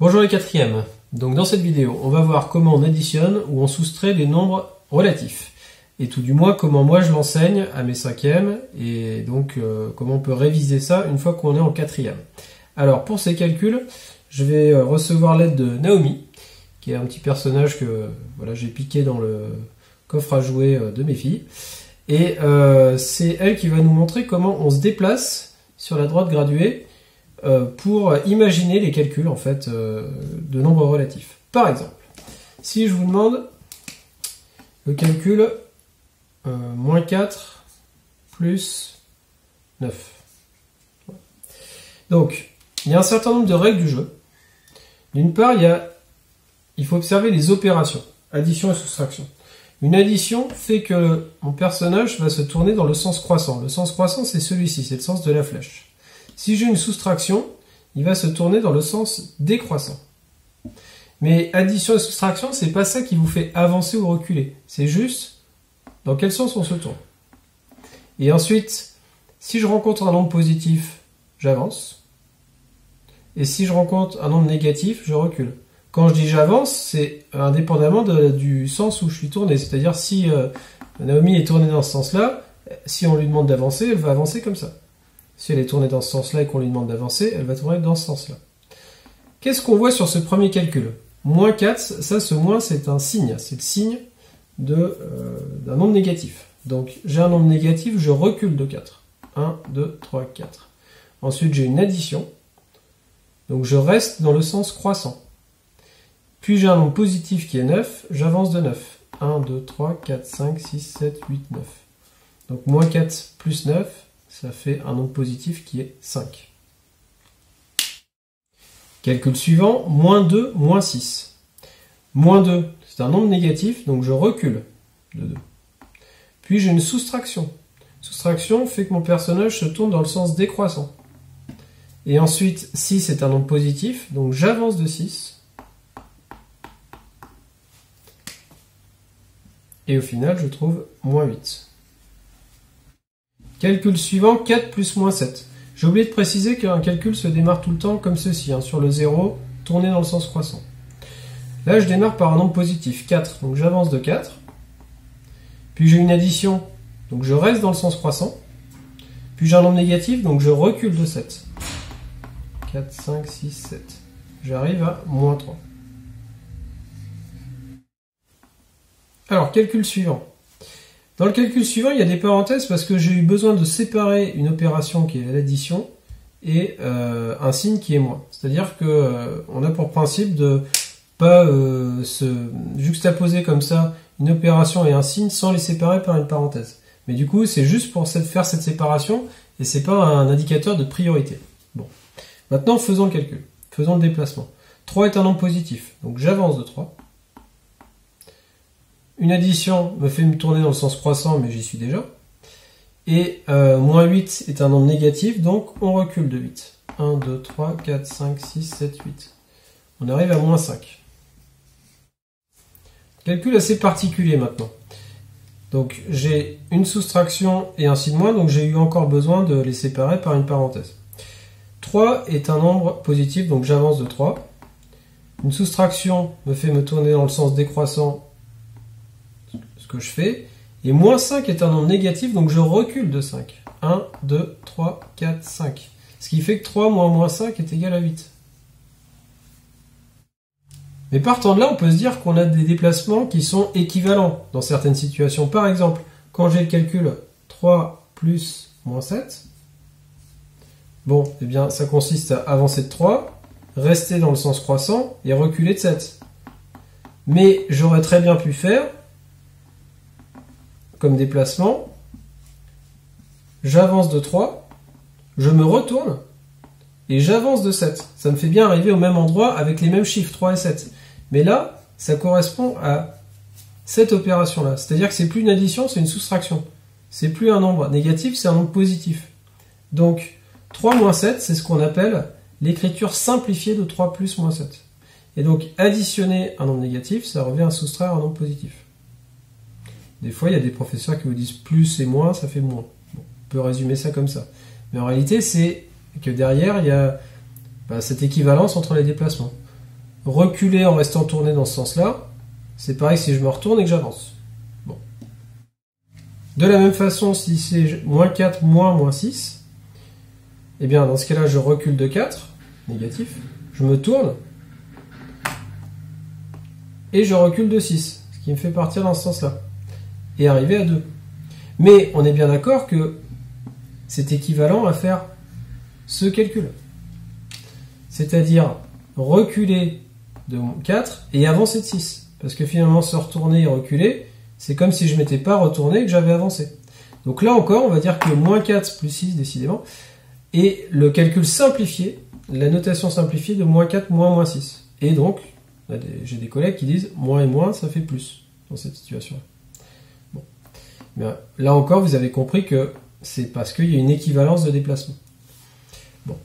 Bonjour les quatrièmes. Donc dans cette vidéo, on va voir comment on additionne ou on soustrait des nombres relatifs. Et tout du moins comment moi je l'enseigne à mes cinquièmes et donc comment on peut réviser ça une fois qu'on est en quatrième. Alors pour ces calculs, je vais recevoir l'aide de Naomi, qui est un petit personnage que voilà, j'ai piqué dans le coffre à jouets de mes filles. Et c'est elle qui va nous montrer comment on se déplace sur la droite graduée pour imaginer les calculs en fait de nombres relatifs. Par exemple, si je vous demande le calcul moins 4 plus 9. Donc, il y a un certain nombre de règles du jeu. D'une part, il faut observer les opérations, addition et soustraction. Une addition fait que mon personnage va se tourner dans le sens croissant. Le sens croissant, c'est celui-ci, c'est le sens de la flèche. Si j'ai une soustraction, il va se tourner dans le sens décroissant. Mais addition et soustraction, c'est pas ça qui vous fait avancer ou reculer. C'est juste dans quel sens on se tourne. Et ensuite, si je rencontre un nombre positif, j'avance. Et si je rencontre un nombre négatif, je recule. Quand je dis j'avance, c'est indépendamment du sens où je suis tourné. C'est-à-dire si Naomi est tournée dans ce sens-là, si on lui demande d'avancer, elle va avancer comme ça. Si elle est tournée dans ce sens-là et qu'on lui demande d'avancer, elle va tourner dans ce sens-là. Qu'est-ce qu'on voit sur ce premier calcul? Moins 4, ça, ce moins, c'est un signe. C'est le signe d'un nombre négatif. Donc, j'ai un nombre négatif, je recule de 4. 1, 2, 3, 4. Ensuite, j'ai une addition. Donc, je reste dans le sens croissant. Puis, j'ai un nombre positif qui est 9, j'avance de 9. 1, 2, 3, 4, 5, 6, 7, 8, 9. Donc, moins 4 plus 9, ça fait un nombre positif qui est 5. Calcul suivant, moins 2, moins 6. Moins 2, c'est un nombre négatif, donc je recule de 2. Puis j'ai une soustraction. Soustraction fait que mon personnage se tourne dans le sens décroissant. Et ensuite, 6 est un nombre positif, donc j'avance de 6. Et au final, je trouve moins 8. Calcul suivant, 4 plus moins 7. J'ai oublié de préciser qu'un calcul se démarre tout le temps comme ceci, sur le 0, tourné dans le sens croissant. Là, je démarre par un nombre positif, 4, donc j'avance de 4. Puis j'ai une addition, donc je reste dans le sens croissant. Puis j'ai un nombre négatif, donc je recule de 7. 4, 5, 6, 7. J'arrive à moins 3. Alors, calcul suivant. Dans le calcul suivant, il y a des parenthèses parce que j'ai eu besoin de séparer une opération qui est l'addition et un signe qui est moins. C'est-à-dire qu'on a pour principe de pas se juxtaposer comme ça une opération et un signe sans les séparer par une parenthèse. Mais du coup, c'est juste pour faire cette séparation et c'est pas un indicateur de priorité. Bon. Maintenant, faisons le calcul. Faisons le déplacement. 3 est un nombre positif, donc j'avance de 3. Une addition me fait me tourner dans le sens croissant, mais j'y suis déjà. Et moins 8 est un nombre négatif, donc on recule de 8. 1, 2, 3, 4, 5, 6, 7, 8. On arrive à moins 5. Calcul assez particulier maintenant. Donc j'ai une soustraction et un signe moins, donc j'ai eu encore besoin de les séparer par une parenthèse. 3 est un nombre positif, donc j'avance de 3. Une soustraction me fait me tourner dans le sens décroissant, que je fais, et moins 5 est un nombre négatif, donc je recule de 5. 1, 2, 3, 4, 5. Ce qui fait que 3 moins moins 5 est égal à 8. Mais partant de là, on peut se dire qu'on a des déplacements qui sont équivalents dans certaines situations. Par exemple, quand j'ai le calcul 3 plus moins 7, bon, eh bien, ça consiste à avancer de 3, rester dans le sens croissant et reculer de 7. Mais j'aurais très bien pu faire comme déplacement, j'avance de 3, je me retourne, et j'avance de 7. Ça me fait bien arriver au même endroit avec les mêmes chiffres, 3 et 7. Mais là, ça correspond à cette opération-là. C'est-à-dire que c'est plus une addition, c'est une soustraction. C'est plus un nombre négatif, c'est un nombre positif. Donc, 3 moins 7, c'est ce qu'on appelle l'écriture simplifiée de 3 plus moins 7. Et donc, additionner un nombre négatif, ça revient à soustraire un nombre positif. Des fois, il y a des professeurs qui vous disent plus et moins, ça fait moins. Bon, on peut résumer ça comme ça. Mais en réalité, c'est que derrière, il y a cette équivalence entre les déplacements. reculer en restant tourné dans ce sens-là, c'est pareil si je me retourne et que j'avance. Bon. De la même façon, si c'est moins 4, moins 6, eh bien dans ce cas-là, je recule de 4, négatif, je me tourne, et je recule de 6, ce qui me fait partir dans ce sens-là, et arriver à 2. Mais on est bien d'accord que c'est équivalent à faire ce calcul. C'est-à-dire reculer de 4 et avancer de 6. Parce que finalement, se retourner et reculer, c'est comme si je ne m'étais pas retourné et que j'avais avancé. Donc là encore, on va dire que moins 4 plus 6, décidément, est le calcul simplifié, la notation simplifiée de moins 4 moins 6. Et donc, j'ai des collègues qui disent moins et moins, ça fait plus dans cette situation. Bon. Mais là encore, vous avez compris que c'est parce qu'il y a une équivalence de déplacement. Bon.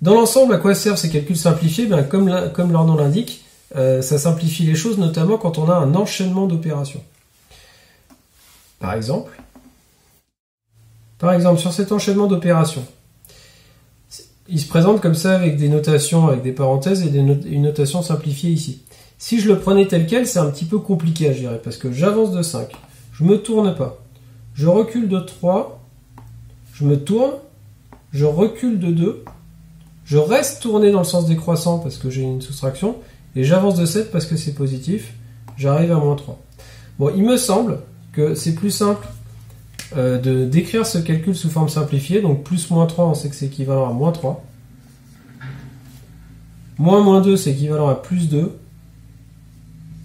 Dans l'ensemble, à quoi servent ces calculs simplifiés? Comme leur nom l'indique, ça simplifie les choses, notamment quand on a un enchaînement d'opérations. Par exemple, sur cet enchaînement d'opérations, il se présente comme ça avec des notations, avec des parenthèses et une notation simplifiée ici. Si je le prenais tel quel, c'est un petit peu compliqué à gérer, parce que j'avance de 5, je me tourne pas, je recule de 3, je me tourne, je recule de 2, je reste tourné dans le sens décroissant parce que j'ai une soustraction, et j'avance de 7 parce que c'est positif, j'arrive à moins 3. Bon, il me semble que c'est plus simple de décrire ce calcul sous forme simplifiée, donc plus moins 3, on sait que c'est équivalent à moins 3. Moins 2, c'est équivalent à plus 2.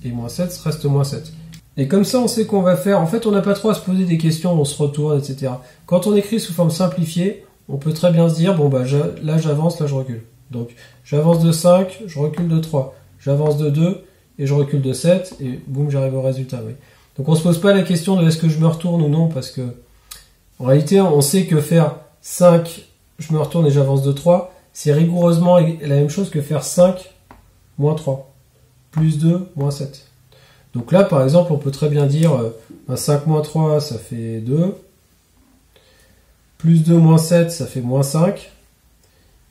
Et moins 7 reste moins 7. Et comme ça, on sait qu'on va faire... En fait, on n'a pas trop à se poser des questions, on se retourne, etc. Quand on écrit sous forme simplifiée, on peut très bien se dire, bon, bah, là j'avance, là je recule. Donc, j'avance de 5, je recule de 3. J'avance de 2, et je recule de 7, et boum, j'arrive au résultat. Oui. Donc, on ne se pose pas la question de est-ce que je me retourne ou non, parce que, en réalité, on sait que faire 5, je me retourne et j'avance de 3, c'est rigoureusement la même chose que faire 5, moins 3, plus 2, moins 7. Donc là, par exemple, on peut très bien dire 5 moins 3, ça fait 2. Plus 2 moins 7, ça fait moins 5.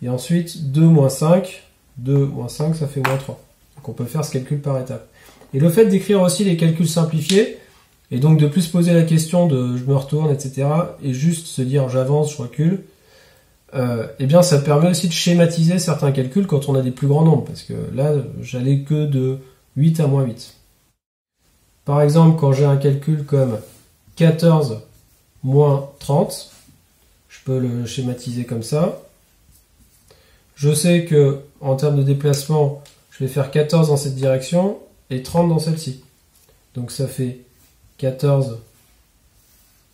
Et ensuite, 2 moins 5, 2 moins 5, ça fait moins 3. Donc on peut faire ce calcul par étapes. Et le fait d'écrire aussi les calculs simplifiés, et donc de plus se poser la question de je me retourne, etc., et juste se dire j'avance, je recule, eh bien ça permet aussi de schématiser certains calculs quand on a des plus grands nombres, parce que là, j'allais que de 8 à moins 8. Par exemple, quand j'ai un calcul comme 14 moins 30, je peux le schématiser comme ça. Je sais que en termes de déplacement, je vais faire 14 dans cette direction et 30 dans celle-ci. Donc ça fait 14,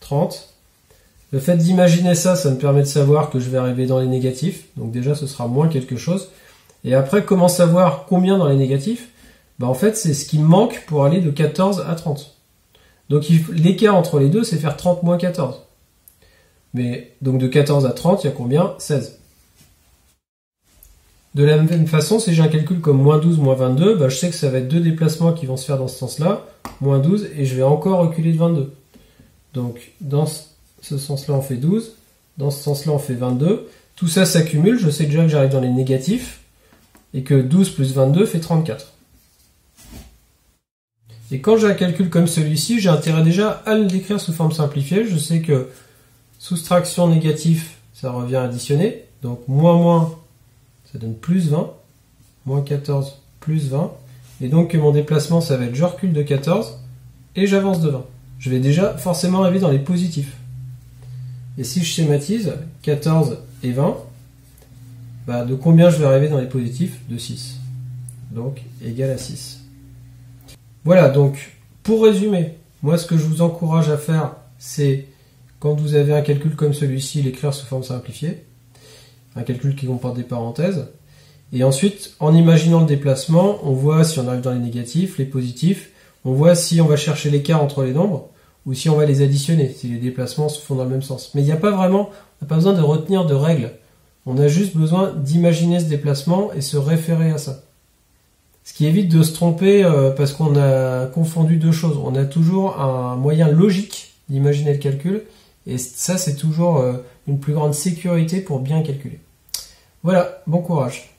30. Le fait d'imaginer ça, ça me permet de savoir que je vais arriver dans les négatifs. Donc déjà, ce sera moins quelque chose. Et après, comment savoir combien dans les négatifs? Bah en fait, c'est ce qui me manque pour aller de 14 à 30. Donc l'écart entre les deux, c'est faire 30 moins 14. Mais donc de 14 à 30, il y a combien? 16. De la même façon, si j'ai un calcul comme moins 12, moins 22, bah je sais que ça va être deux déplacements qui vont se faire dans ce sens-là, moins 12, et je vais encore reculer de 22. Donc dans ce sens-là, on fait 12, dans ce sens-là, on fait 22. Tout ça s'accumule, je sais déjà que j'arrive dans les négatifs, et que 12 plus 22 fait 34. Et quand j'ai un calcul comme celui-ci, j'ai intérêt déjà à le décrire sous forme simplifiée. Je sais que soustraction négatif, ça revient à additionner. Donc moins, ça donne plus 20. Moins 14, plus 20. Et donc que mon déplacement, ça va être je recule de 14 et j'avance de 20. Je vais déjà forcément arriver dans les positifs. Et si je schématise 14 et 20, bah de combien je vais arriver dans les positifs? De 6. Donc égal à 6. Voilà, donc, pour résumer, moi ce que je vous encourage à faire, c'est, quand vous avez un calcul comme celui-ci, l'écrire sous forme simplifiée, un calcul qui comporte des parenthèses, et ensuite, en imaginant le déplacement, on voit si on arrive dans les négatifs, les positifs, on voit si on va chercher l'écart entre les nombres, ou si on va les additionner, si les déplacements se font dans le même sens. Mais il n'y a pas vraiment, on n'a pas besoin de retenir de règles, on a juste besoin d'imaginer ce déplacement et se référer à ça. Ce qui évite de se tromper parce qu'on a confondu deux choses. On a toujours un moyen logique d'imaginer le calcul et ça c'est toujours une plus grande sécurité pour bien calculer. Voilà, bon courage.